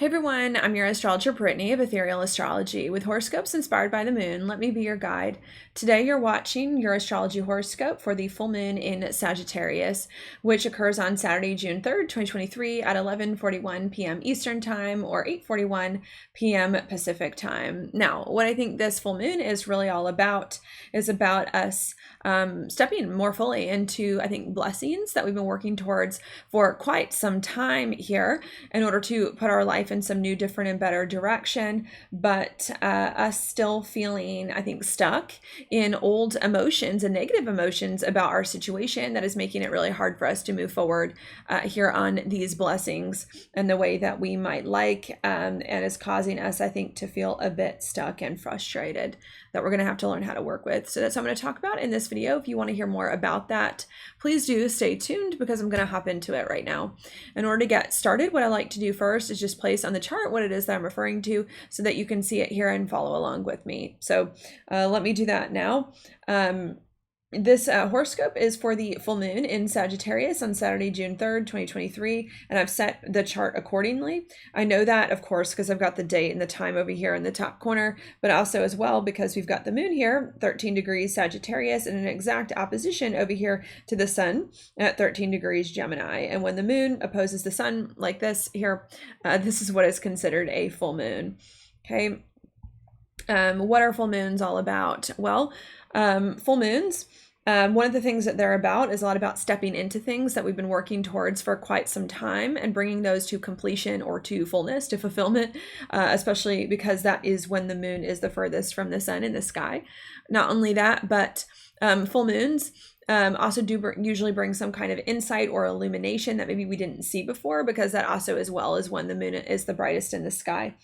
Hey everyone, I'm your astrologer Brittany of Ethereal Astrology. With horoscopes inspired by the moon, let me be your guide. Today you're watching your astrology horoscope for the full moon in Sagittarius, which occurs on Saturday, June 3rd, 2023 at 11:41 p.m. Eastern Time or 8:41 p.m. Pacific Time. Now, what I think this full moon is really all about is about us stepping more fully into, I think, blessings that we've been working towards for quite some time here in order to put our life in some new, different, and better direction, but us still feeling, I think, stuck in old emotions and negative emotions about our situation that is making it really hard for us to move forward here on these blessings and the way that we might like, and is causing us, I think, to feel a bit stuck and frustrated that we're going to have to learn how to work with. So that's what I'm going to talk about in this video. If you want to hear more about that, please do stay tuned because I'm going to hop into it right now. In order to get started, what I like to do first is just place on the chart what it is that I'm referring to so that you can see it here and follow along with me. So let me do that now. This horoscope is for the full moon in Sagittarius on Saturday, June 3rd, 2023, and I've set the chart accordingly. I know that, of course, because I've got the date and the time over here in the top corner, but also as well because we've got the moon here, 13 degrees Sagittarius, in an exact opposition over here to the sun at 13 degrees Gemini. And when the moon opposes the sun like this here, this is what is considered a full moon. Okay. What are full moons all about? Well, full moons, one of the things that they're about is a lot about stepping into things that we've been working towards for quite some time and bringing those to completion or to fullness, to fulfillment, especially because that is when the moon is the furthest from the sun in the sky. Not only that, but full moons also usually bring some kind of insight or illumination that maybe we didn't see before, because that also as well is when the moon is the brightest in the sky.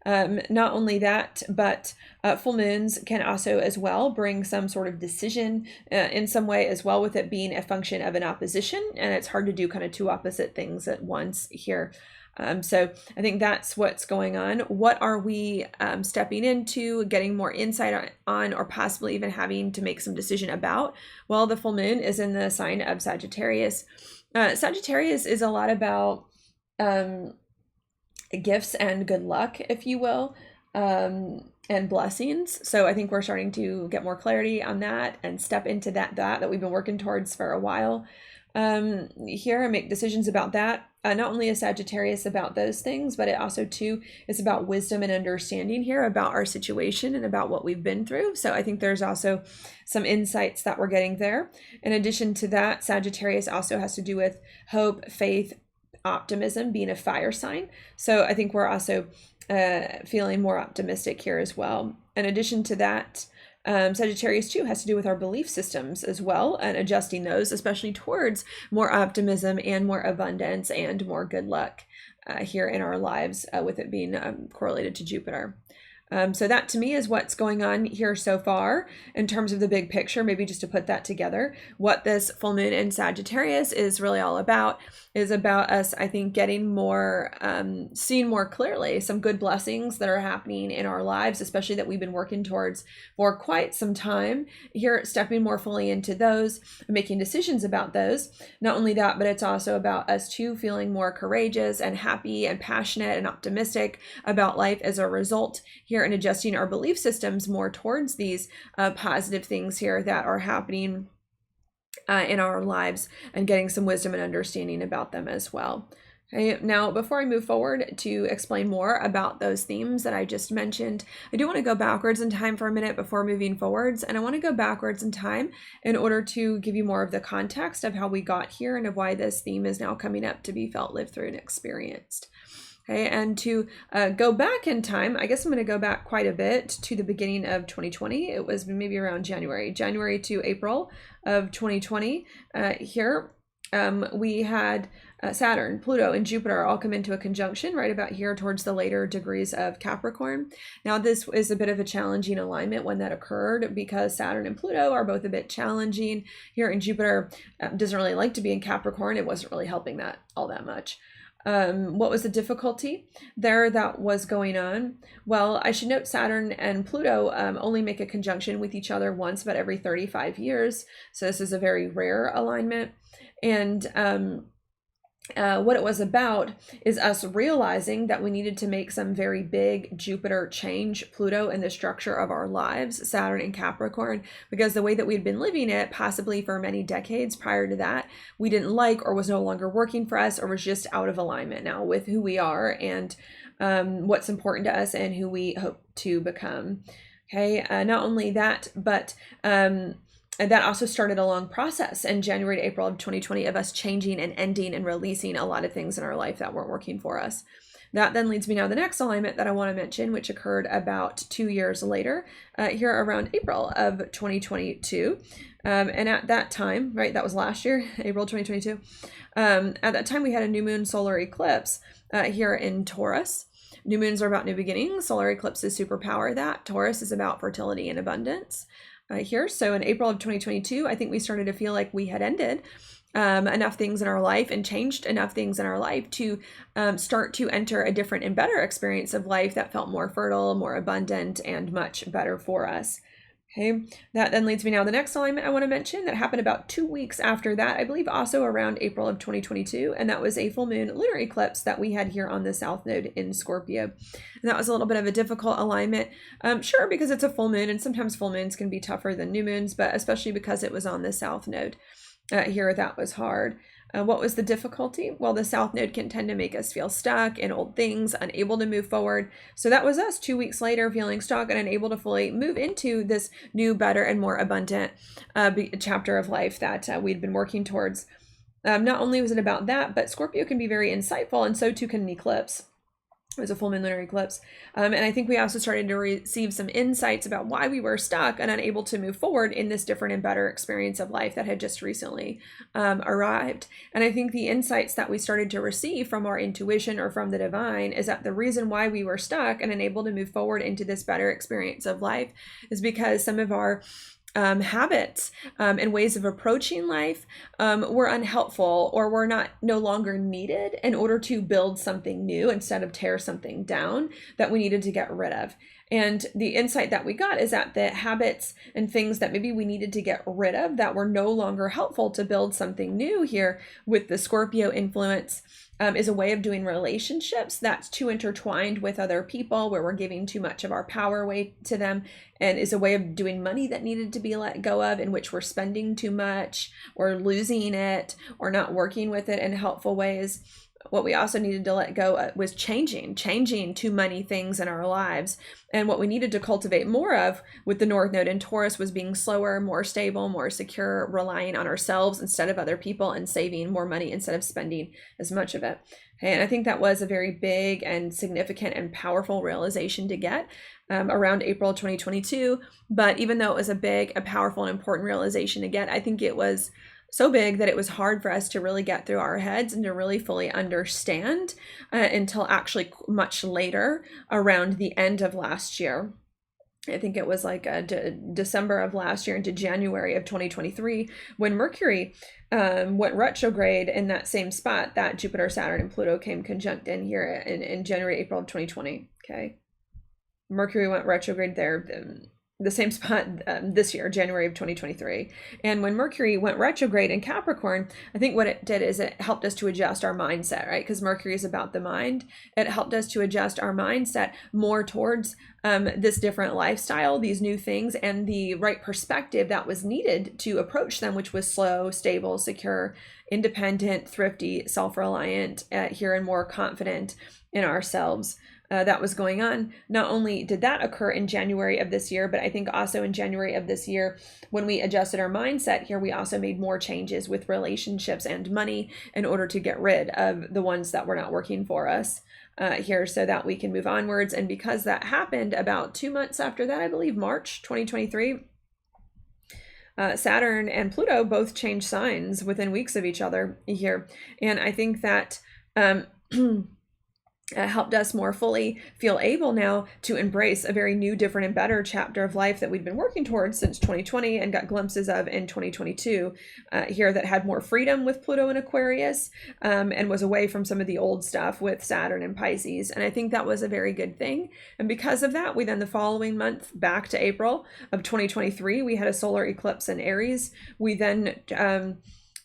Not only that, but full moons can also as well bring some sort of decision in some way as well, with it being a function of an opposition, and it's hard to do kind of two opposite things at once here. So I think that's what's going on. What are we stepping into, getting more insight on, or possibly even having to make some decision about? Well, the full moon is in the sign of Sagittarius. Sagittarius is a lot about gifts and good luck, if you will, and blessings. So I think we're starting to get more clarity on that and step into that we've been working towards for a while here, and make decisions about that. Not only is Sagittarius about those things, but it also too is about wisdom and understanding here about our situation and about what we've been through. So I think there's also some insights that we're getting there. In addition to that, Sagittarius also has to do with hope, faith, optimism, being a fire sign. So I think we're also feeling more optimistic here as well. In addition to that, Sagittarius too has to do with our belief systems as well, and adjusting those, especially towards more optimism and more abundance and more good luck here in our lives, with it being correlated to Jupiter. So that to me is what's going on here so far in terms of the big picture. Maybe just to put that together, what this full moon in Sagittarius is really all about is about us, I think, getting more, seeing more clearly some good blessings that are happening in our lives, especially that we've been working towards for quite some time here, stepping more fully into those, making decisions about those. Not only that, but it's also about us too feeling more courageous and happy and passionate and optimistic about life as a result here, and adjusting our belief systems more towards these positive things here that are happening in our lives, and getting some wisdom and understanding about them as well. Okay, now before I move forward to explain more about those themes that I just mentioned, I do want to go backwards in time for a minute before moving forwards, and I want to go backwards in time in order to give you more of the context of how we got here and of why this theme is now coming up to be felt, lived through, and experienced. Okay, and to go back in time, I guess I'm going to go back quite a bit to the beginning of 2020. It was maybe around January to April of 2020. Here we had Saturn, Pluto, and Jupiter all come into a conjunction right about here towards the later degrees of Capricorn. Now, this is a bit of a challenging alignment when that occurred, because Saturn and Pluto are both a bit challenging here, and Jupiter doesn't really like to be in Capricorn. It wasn't really helping that all that much. What was the difficulty there that was going on? Well, I should note Saturn and Pluto only make a conjunction with each other once about every 35 years. So this is a very rare alignment. And what it was about is us realizing that we needed to make some very big Jupiter change Pluto in the structure of our lives, Saturn and Capricorn, because the way that we'd been living it, possibly for many decades prior to that, we didn't like or was no longer working for us or was just out of alignment now with who we are and what's important to us and who we hope to become. Okay, not only that, but and that also started a long process in January to April of 2020 of us changing and ending and releasing a lot of things in our life that weren't working for us. That then leads me now to the next alignment that I want to mention, which occurred about 2 years later, here around April of 2022. And at that time, right, that was last year, April 2022. At that time, we had a new moon solar eclipse here in Taurus. New moons are about new beginnings. Solar eclipses superpower that. Taurus is about fertility and abundance. Here. So in April of 2022, I think we started to feel like we had ended enough things in our life and changed enough things in our life to start to enter a different and better experience of life that felt more fertile, more abundant, and much better for us. Okay, that then leads me now to the next alignment I want to mention that happened about 2 weeks after that, I believe also around April of 2022, and that was a full moon lunar eclipse that we had here on the South Node in Scorpio. And that was a little bit of a difficult alignment, sure, because it's a full moon, and sometimes full moons can be tougher than new moons, but especially because it was on the South Node here, that was hard. What was the difficulty? Well, the South Node can tend to make us feel stuck in old things, unable to move forward. So that was us 2 weeks later feeling stuck and unable to fully move into this new, better, and more abundant chapter of life that we'd been working towards. Not only was it about that, but Scorpio can be very insightful, and so too can an eclipse. It was a full moon lunar eclipse. And I think we also started to receive some insights about why we were stuck and unable to move forward in this different and better experience of life that had just recently arrived. And I think the insights that we started to receive from our intuition or from the divine is that the reason why we were stuck and unable to move forward into this better experience of life is because some of our habits and ways of approaching life were unhelpful or were no longer needed in order to build something new instead of tear something down that we needed to get rid of. And the insight that we got is that the habits and things that maybe we needed to get rid of that were no longer helpful to build something new here with the Scorpio influence is a way of doing relationships that's too intertwined with other people, where we're giving too much of our power away to them, and is a way of doing money that needed to be let go of, in which we're spending too much or losing it or not working with it in helpful ways. What we also needed to let go was changing too many things in our lives. And what we needed to cultivate more of with the North Node in Taurus was being slower, more stable, more secure, relying on ourselves instead of other people, and saving more money instead of spending as much of it. And I think that was a very big and significant and powerful realization to get around April 2022. But even though it was a big, a powerful, and important realization to get, I think it was so big that it was hard for us to really get through our heads and to really fully understand until actually much later, around the end of last year. I think it was like December of last year into January of 2023, when Mercury went retrograde in that same spot that Jupiter, Saturn, and Pluto came conjunct in here in January, April of 2020. Okay. Mercury went retrograde there, the same spot this year, January of 2023. And when Mercury went retrograde in Capricorn, I think what it did is it helped us to adjust our mindset, right? Because Mercury is about the mind. It helped us to adjust our mindset more towards this different lifestyle, these new things, and the right perspective that was needed to approach them, which was slow, stable, secure, independent, thrifty, self-reliant, here, and more confident in ourselves. That was going on. Not only did that occur in January of this year, but I think also in January of this year, when we adjusted our mindset here, we also made more changes with relationships and money in order to get rid of the ones that were not working for us here, so that we can move onwards. And because that happened about 2 months after that, I believe March 2023, Saturn and Pluto both changed signs within weeks of each other here. And I think that helped us more fully feel able now to embrace a very new, different, and better chapter of life that we'd been working towards since 2020 and got glimpses of in 2022 here, that had more freedom with Pluto and Aquarius and was away from some of the old stuff with Saturn and Pisces. And I think that was a very good thing. And because of that, we then the following month, back to April of 2023, we had a solar eclipse in Aries. We then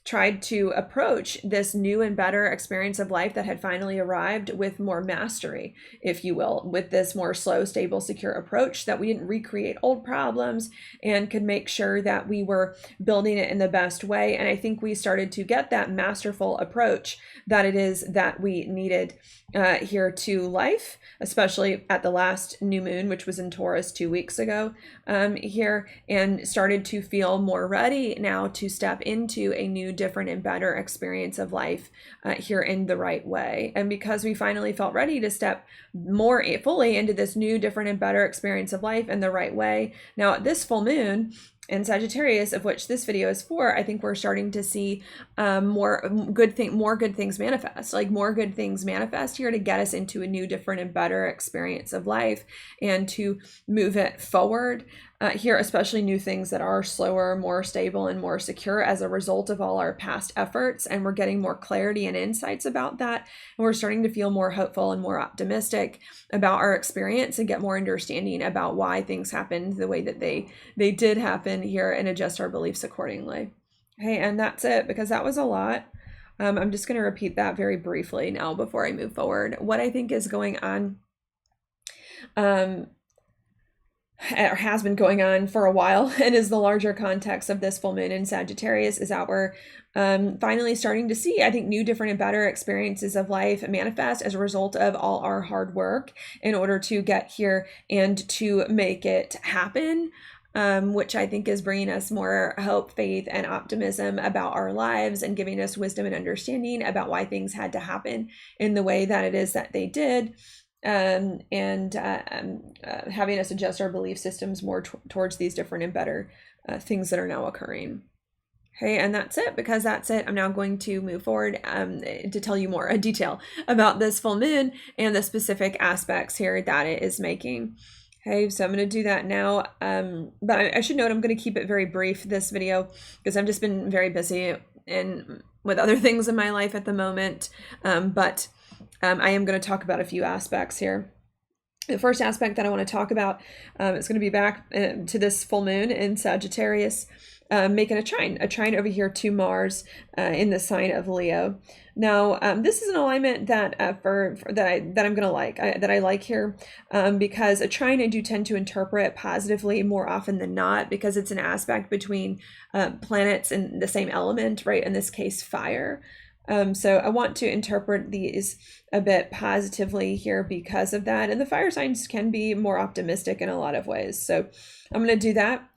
tried to approach this new and better experience of life that had finally arrived with more mastery, if you will, with this more slow, stable, secure approach, that we didn't recreate old problems and could make sure that we were building it in the best way. And I think we started to get that masterful approach that it is that we needed here to life, especially at the last new moon, which was in Taurus 2 weeks ago here, and started to feel more ready now to step into a new, different, and better experience of life here in the right way. And because we finally felt ready to step more fully into this new, different, and better experience of life in the right way, now at this full moon in Sagittarius, of which this video is for, I think we're starting to see more good things manifest, like more good things manifest here to get us into a new, different, and better experience of life and to move it forward here, especially new things that are slower, more stable, and more secure as a result of all our past efforts. And we're getting more clarity and insights about that. And we're starting to feel more hopeful and more optimistic about our experience and get more understanding about why things happened the way that they did happen here and adjust our beliefs accordingly. Okay, and that's it, because that was a lot. I'm just going to repeat that very briefly now before I move forward. What I think is going on or has been going on for a while and is the larger context of this full moon in Sagittarius is that we're finally starting to see, I think, new, different, and better experiences of life manifest as a result of all our hard work in order to get here and to make it happen. Which I think is bringing us more hope, faith, and optimism about our lives and giving us wisdom and understanding about why things had to happen in the way that it is that they did. And having us adjust our belief systems more towards these different and better things that are now occurring. Okay, and that's it, because that's it. I'm now going to move forward to tell you more detail about this full moon and the specific aspects here that it is making. Okay, so I'm going to do that now, but I should note I'm going to keep it very brief, this video, because I've just been very busy and with other things in my life at the moment, but I am going to talk about a few aspects here. The first aspect that I want to talk about is going to be back to this full moon in Sagittarius, making a trine over here to Mars in the sign of Leo. Now, this is an alignment that that I'm gonna like, that I like here, because a trine I do tend to interpret positively more often than not, because it's an aspect between planets in the same element, right? In this case, fire. So I want to interpret these a bit positively here because of that. And the fire signs can be more optimistic in a lot of ways. So I'm going to do that.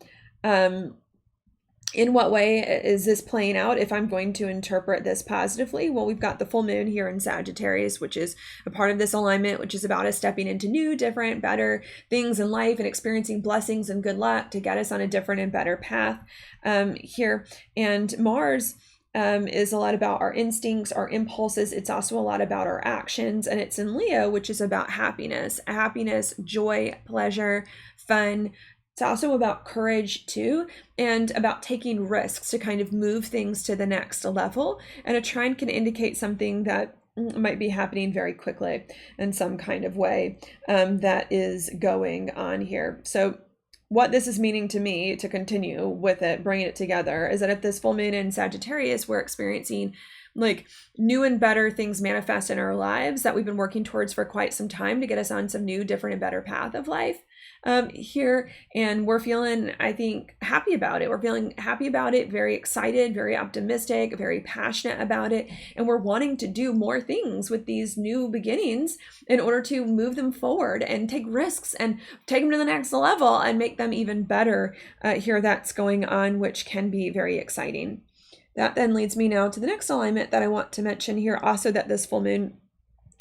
In what way is this playing out if I'm going to interpret this positively? Well, we've got the full moon here in Sagittarius, which is a part of this alignment, which is about us stepping into new, different, better things in life and experiencing blessings and good luck to get us on a different and better path here. And Mars is a lot about our instincts, our impulses. It's also a lot about our actions, and it's in Leo, which is about happiness, joy, pleasure, fun. It's also about courage too, and about taking risks to kind of move things to the next level. And a trine can indicate something that might be happening very quickly in some kind of way that is going on here. So what this is meaning to me, to continue with it, bringing it together, is that at this full moon in Sagittarius, we're experiencing like new and better things manifest in our lives that we've been working towards for quite some time to get us on some new, different, and better path of life here. And we're feeling, I think, happy about it. We're feeling happy about it, very excited, very optimistic, very passionate about it. And we're wanting to do more things with these new beginnings in order to move them forward and take risks and take them to the next level and make them even better here. That's going on, which can be very exciting. That then leads me now to the next alignment that I want to mention here, also that this full moon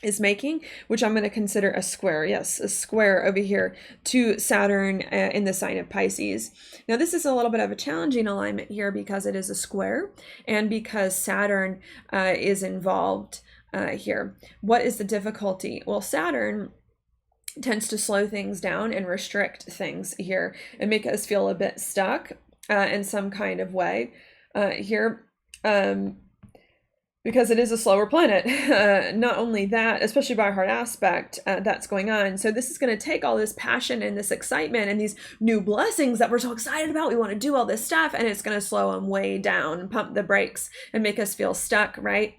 is making, which I'm going to consider a square. Yes, a square over here to Saturn in the sign of Pisces. Now, this is a little bit of a challenging alignment here because it is a square and because Saturn is involved here. What is the difficulty? Well, Saturn tends to slow things down and restrict things here and make us feel a bit stuck in some kind of way here. because it is a slower planet. Not only that, especially by hard aspect that's going on. So this is going to take all this passion and this excitement and these new blessings that we're so excited about. We want to do all this stuff, and it's going to slow them way down, pump the brakes, and make us feel stuck, right?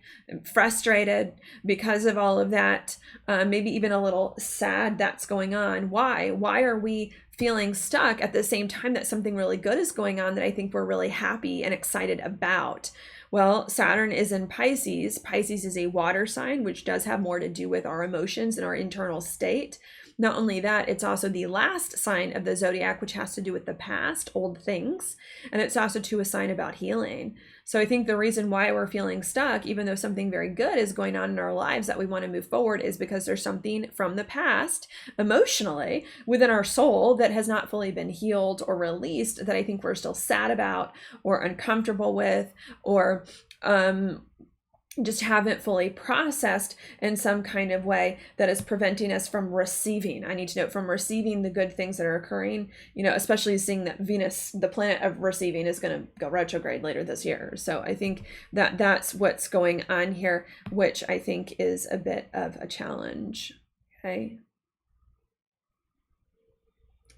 Frustrated because of all of that. Maybe even a little sad that's going on. Why? Why are we feeling stuck at the same time that something really good is going on that I think we're really happy and excited about? Well, Saturn is in Pisces. Pisces is a water sign, which does have more to do with our emotions and our internal state. Not only that, it's also the last sign of the zodiac, which has to do with the past, old things. And it's also a sign about healing. So I think the reason why we're feeling stuck, even though something very good is going on in our lives that we want to move forward, is because there's something from the past emotionally within our soul that has not fully been healed or released that I think we're still sad about or uncomfortable with, or just haven't fully processed in some kind of way that is preventing us from receiving. I need to note, from receiving the good things that are occurring, especially seeing that Venus, the planet of receiving, is going to go retrograde later this year. So I think that that's what's going on here, which I think is a bit of a challenge. Okay.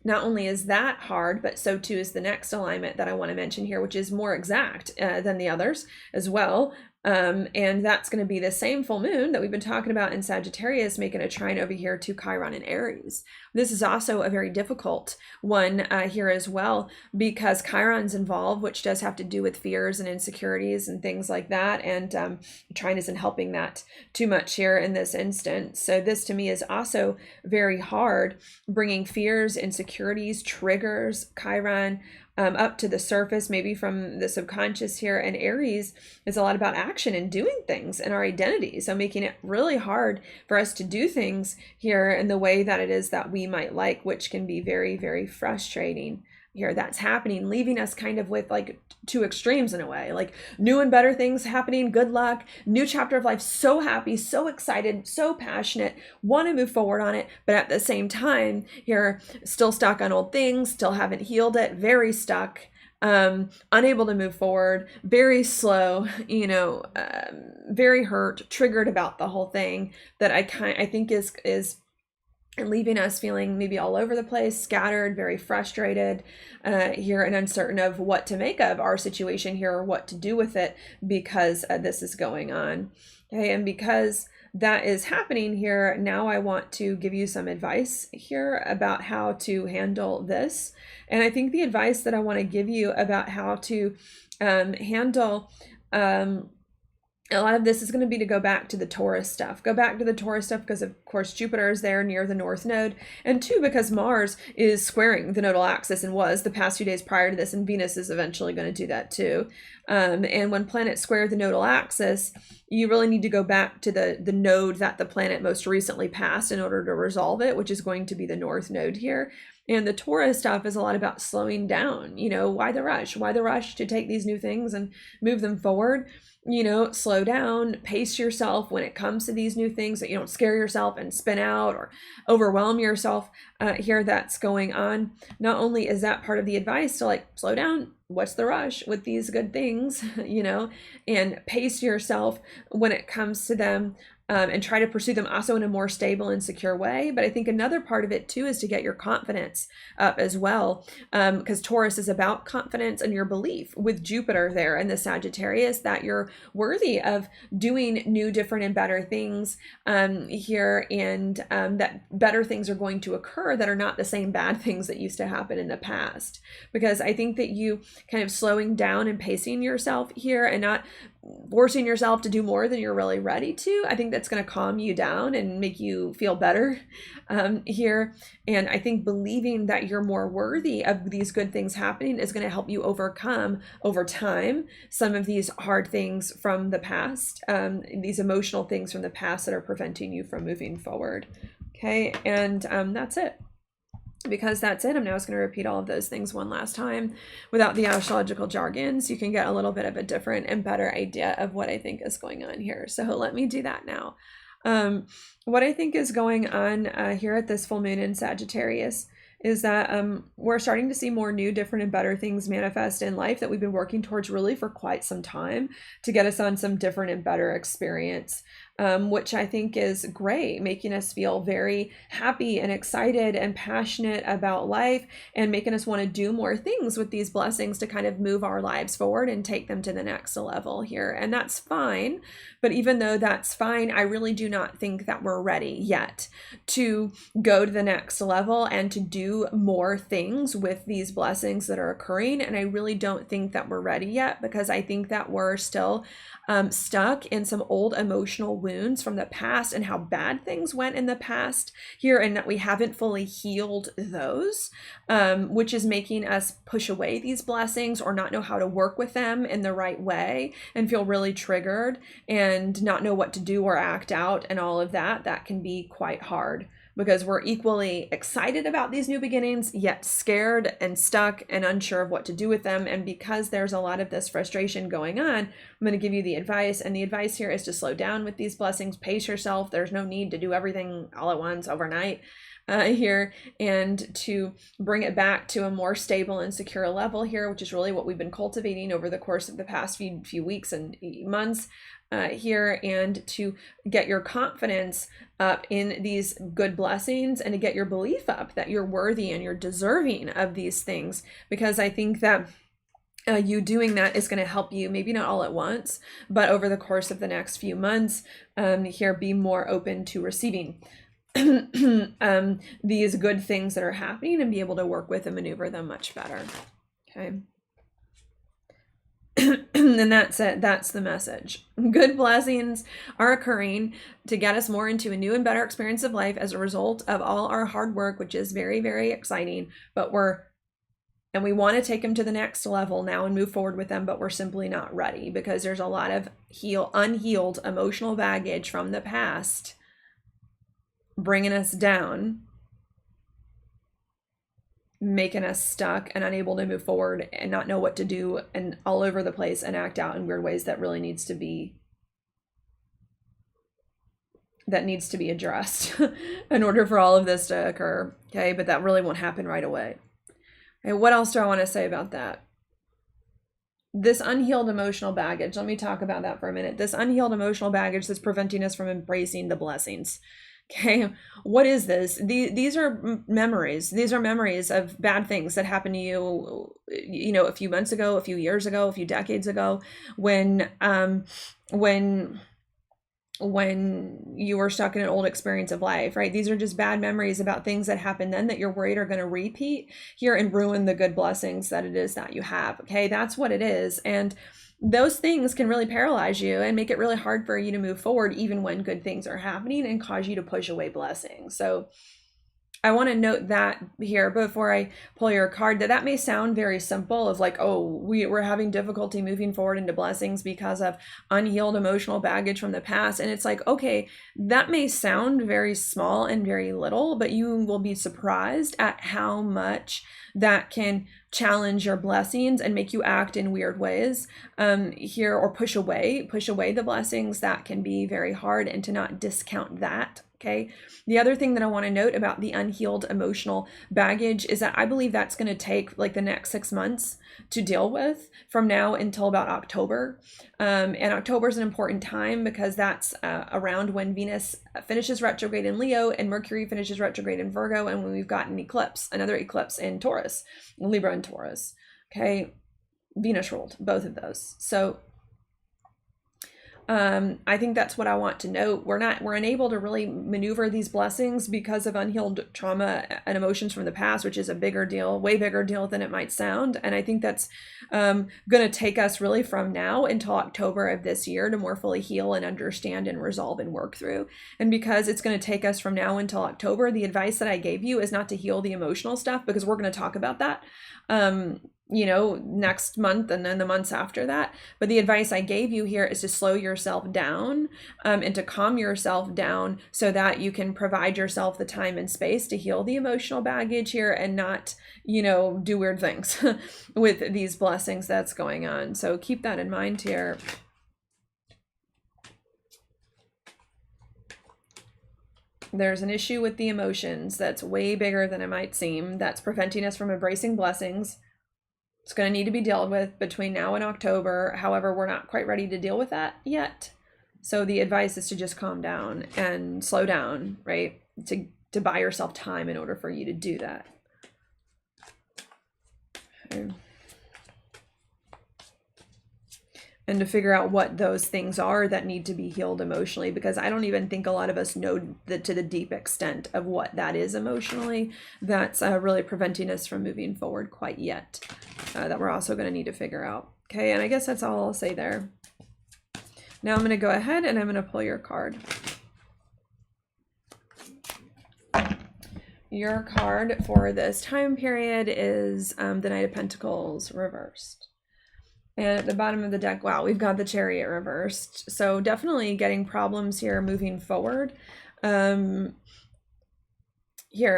Not only is that hard, but so too is the next alignment that I want to mention here, which is more exact than the others as well. And that's going to be the same full moon that we've been talking about in Sagittarius, making a trine over here to Chiron and Aries. This is also a very difficult one here as well, because Chiron's involved, which does have to do with fears and insecurities and things like that. And trine isn't helping that too much here in this instance. So this to me is also very hard, bringing fears, insecurities, triggers, Chiron, up to the surface, maybe from the subconscious here. And Aries is a lot about action and doing things and our identity. So making it really hard for us to do things here in the way that it is that we might like, which can be very, very frustrating here. That's happening, leaving us kind of with like two extremes in a way, like new and better things happening, good luck, new chapter of life, so happy, so excited, so passionate, want to move forward on it, but at the same time here, still stuck on old things, still haven't healed it, very stuck, unable to move forward, very slow, very hurt, triggered about the whole thing, that I think is leaving us feeling maybe all over the place, scattered, very frustrated here, and uncertain of what to make of our situation here or what to do with it, because this is going on. Okay, and because that is happening here, now I want to give you some advice here about how to handle this. And I think the advice that I want to give you about how to handle a lot of this is going to be to go back to the Taurus stuff. Go back to the Taurus stuff because, of course, Jupiter is there near the North Node. And two, because Mars is squaring the nodal axis and was the past few days prior to this. And Venus is eventually going to do that too. And when planets square the nodal axis, you really need to go back to the node that the planet most recently passed in order to resolve it, which is going to be the North Node here. And the Taurus stuff is a lot about slowing down. Why the rush? Why the rush to take these new things and move them forward? Slow down, pace yourself when it comes to these new things, that you don't scare yourself and spin out or overwhelm yourself here. That's going on. Not only is that part of the advice to like slow down, what's the rush with these good things, and pace yourself when it comes to them. And try to pursue them also in a more stable and secure way. But I think another part of it too is to get your confidence up as well, because Taurus is about confidence and your belief with Jupiter there and the Sagittarius that you're worthy of doing new, different, and better things here, and that better things are going to occur that are not the same bad things that used to happen in the past. Because I think that you kind of slowing down and pacing yourself here and not forcing yourself to do more than you're really ready to, I think that's going to calm you down and make you feel better here. And I think believing that you're more worthy of these good things happening is going to help you overcome over time some of these hard things from the past, these emotional things from the past that are preventing you from moving forward. Okay, and that's it. Because that's it, I'm now just going to repeat all of those things one last time without the astrological jargon, so you can get a little bit of a different and better idea of what I think is going on here. So let me do that now. What I think is going on here at this full moon in Sagittarius is that we're starting to see more new, different, and better things manifest in life that we've been working towards really for quite some time to get us on some different and better experience. Which I think is great, making us feel very happy and excited and passionate about life, and making us want to do more things with these blessings to kind of move our lives forward and take them to the next level here. And that's fine. But even though that's fine, I really do not think that we're ready yet to go to the next level and to do more things with these blessings that are occurring. And I really don't think that we're ready yet, because I think that we're still stuck in some old emotional wounds from the past and how bad things went in the past here, and that we haven't fully healed those, which is making us push away these blessings or not know how to work with them in the right way and feel really triggered and not know what to do or act out, and all of that. That can be quite hard, because we're equally excited about these new beginnings, yet scared and stuck and unsure of what to do with them. And because there's a lot of this frustration going on, I'm going to give you the advice. And the advice here is to slow down with these blessings, pace yourself. There's no need to do everything all at once overnight here, and to bring it back to a more stable and secure level here, which is really what we've been cultivating over the course of the past few weeks and months here, and to get your confidence up in these good blessings, and to get your belief up that you're worthy and you're deserving of these things. Because I think that you doing that is going to help you, maybe not all at once, but over the course of the next few months here, be more open to receiving these good things that are happening, and be able to work with and maneuver them much better. Okay. And that's it. That's the message. Good blessings are occurring to get us more into a new and better experience of life as a result of all our hard work, which is very, very exciting. But we want to take them to the next level now and move forward with them, but we're simply not ready, because there's a lot of unhealed emotional baggage from the past bringing us down, making us stuck and unable to move forward and not know what to do, and all over the place and act out in weird ways that really needs to be addressed in order for all of this to occur. Okay, but that really won't happen right away. Okay, what else do I want to say about that? This unhealed emotional baggage, let me talk about that for a minute. This unhealed emotional baggage that's preventing us from embracing the blessings. Okay, what is this? These are memories. These are memories of bad things that happened to you, a few months ago, a few years ago, a few decades ago, when you were stuck in an old experience of life, right? These are just bad memories about things that happened then that you're worried are going to repeat here and ruin the good blessings that it is that you have. Okay, that's what it is. And those things can really paralyze you and make it really hard for you to move forward, even when good things are happening, and cause you to push away blessings. So I want to note that here before I pull your card, that may sound very simple, of like, oh, we're having difficulty moving forward into blessings because of unhealed emotional baggage from the past. And it's like, okay, that may sound very small and very little, but you will be surprised at how much that can challenge your blessings and make you act in weird ways here, or push away the blessings. That can be very hard, and to not discount that. Okay. The other thing that I want to note about the unhealed emotional baggage is that I believe that's going to take like the next 6 months to deal with, from now until about October. And October is an important time, because that's around when Venus finishes retrograde in Leo and Mercury finishes retrograde in Virgo, and when we've got another eclipse in Taurus, Libra and Taurus. Okay. Venus ruled both of those. So I think that's what I want to note. We're unable to really maneuver these blessings because of unhealed trauma and emotions from the past, which is a bigger deal, way bigger deal than it might sound. And I think that's going to take us really from now until October of this year to more fully heal and understand and resolve and work through. And because it's going to take us from now until October, the advice that I gave you is not to heal the emotional stuff, because we're going to talk about that next month and then the months after that. But the advice I gave you here is to slow yourself down and to calm yourself down, so that you can provide yourself the time and space to heal the emotional baggage here, and not, do weird things with these blessings that's going on. So keep that in mind here. There's an issue with the emotions that's way bigger than it might seem, that's preventing us from embracing blessings. It's going to need to be dealt with between now and October. However, we're not quite ready to deal with that yet. So the advice is to just calm down and slow down, right? To buy yourself time in order for you to do that. Okay. And to figure out what those things are that need to be healed emotionally, because I don't even think a lot of us know to the deep extent of what that is emotionally that's really preventing us from moving forward quite yet, that we're also going to need to figure out. Okay, and I guess that's all I'll say there. Now I'm going to go ahead and I'm going to pull your card. Your card for this time period is the Knight of Pentacles reversed. And at the bottom of the deck, wow, we've got the Chariot reversed. So definitely getting problems here moving forward. Here,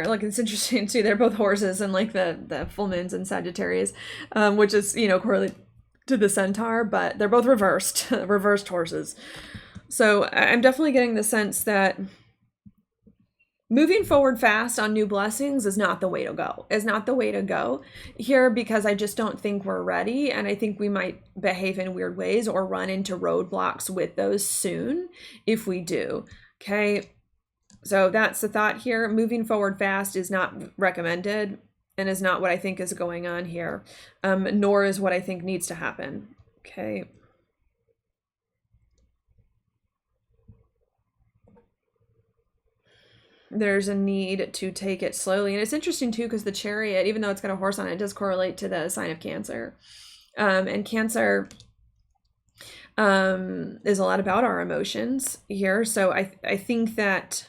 like, it's interesting too, they're both horses, and like the full moons in Sagittarius, which is, you know, correlated to the Centaur, but they're both reversed, reversed horses. So I'm definitely getting the sense that moving forward fast on new blessings is not the way to go. Is not the way to go here, because I just don't think we're ready. And I think we might behave in weird ways or run into roadblocks with those soon if we do. Okay. So that's the thought here. Moving forward fast is not recommended and is not what I think is going on here. Nor is what I think needs to happen. Okay. There's a need to take it slowly. And it's interesting too, because the Chariot, even though it's got a horse on it, does correlate to the sign of Cancer. And Cancer is a lot about our emotions here. So I think that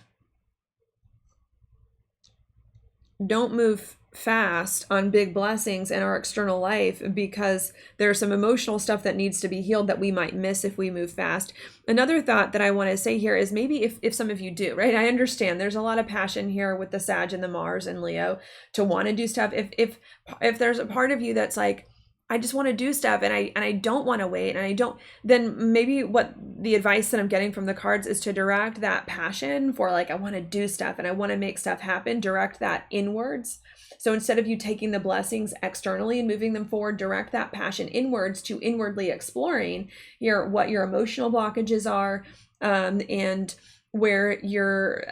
don't move fast on big blessings in our external life, because there's some emotional stuff that needs to be healed that we might miss if we move fast. Another thought that I want to say here is maybe if some of you do, right? I understand there's a lot of passion here with the Sag and the Mars and Leo to want to do stuff. If there's a part of you that's like, I just want to do stuff and I don't want to wait, and I don't, then maybe what the advice that I'm getting from the cards is to direct that passion for, like, I want to do stuff and I want to make stuff happen, direct that inwards. So instead of you taking the blessings externally and moving them forward, direct that passion inwards to inwardly exploring what your emotional blockages are, and where you're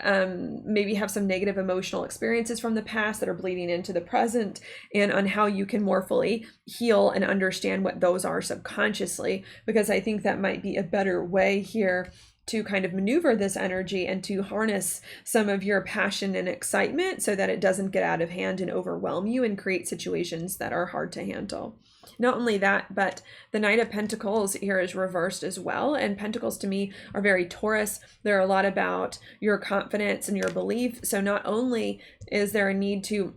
maybe have some negative emotional experiences from the past that are bleeding into the present, and on how you can more fully heal and understand what those are subconsciously, because I think that might be a better way here to kind of maneuver this energy and to harness some of your passion and excitement so that it doesn't get out of hand and overwhelm you and create situations that are hard to handle. Not only that, but the Knight of Pentacles here is reversed as well. And Pentacles to me are very Taurus. They're a lot about your confidence and your belief. So not only is there a need to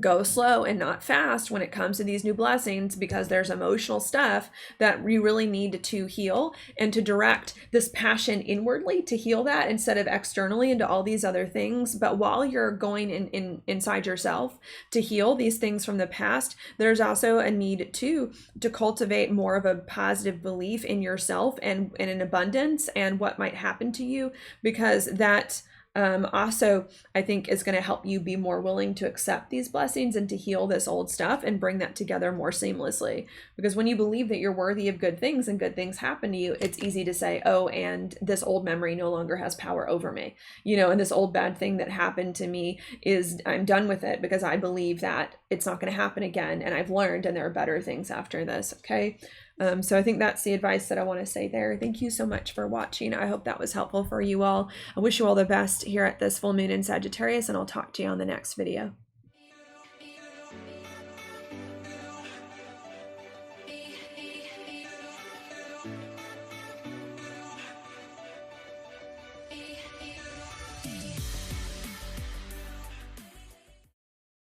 go slow and not fast when it comes to these new blessings, because there's emotional stuff that we really need to heal, and to direct this passion inwardly to heal that instead of externally into all these other things. But while you're going inside yourself to heal these things from the past, there's also a need to cultivate more of a positive belief in yourself and in abundance and what might happen to you, because that also, I think, is going to help you be more willing to accept these blessings and to heal this old stuff and bring that together more seamlessly. Because when you believe that you're worthy of good things and good things happen to you, it's easy to say, oh, and this old memory no longer has power over me, and this old bad thing that happened to me I'm done with it because I believe that it's not going to happen again, and I've learned, and there are better things after this. Okay. So I think that's the advice that I want to say there. Thank you so much for watching. I hope that was helpful for you all. I wish you all the best here at this full moon in Sagittarius, and I'll talk to you on the next video.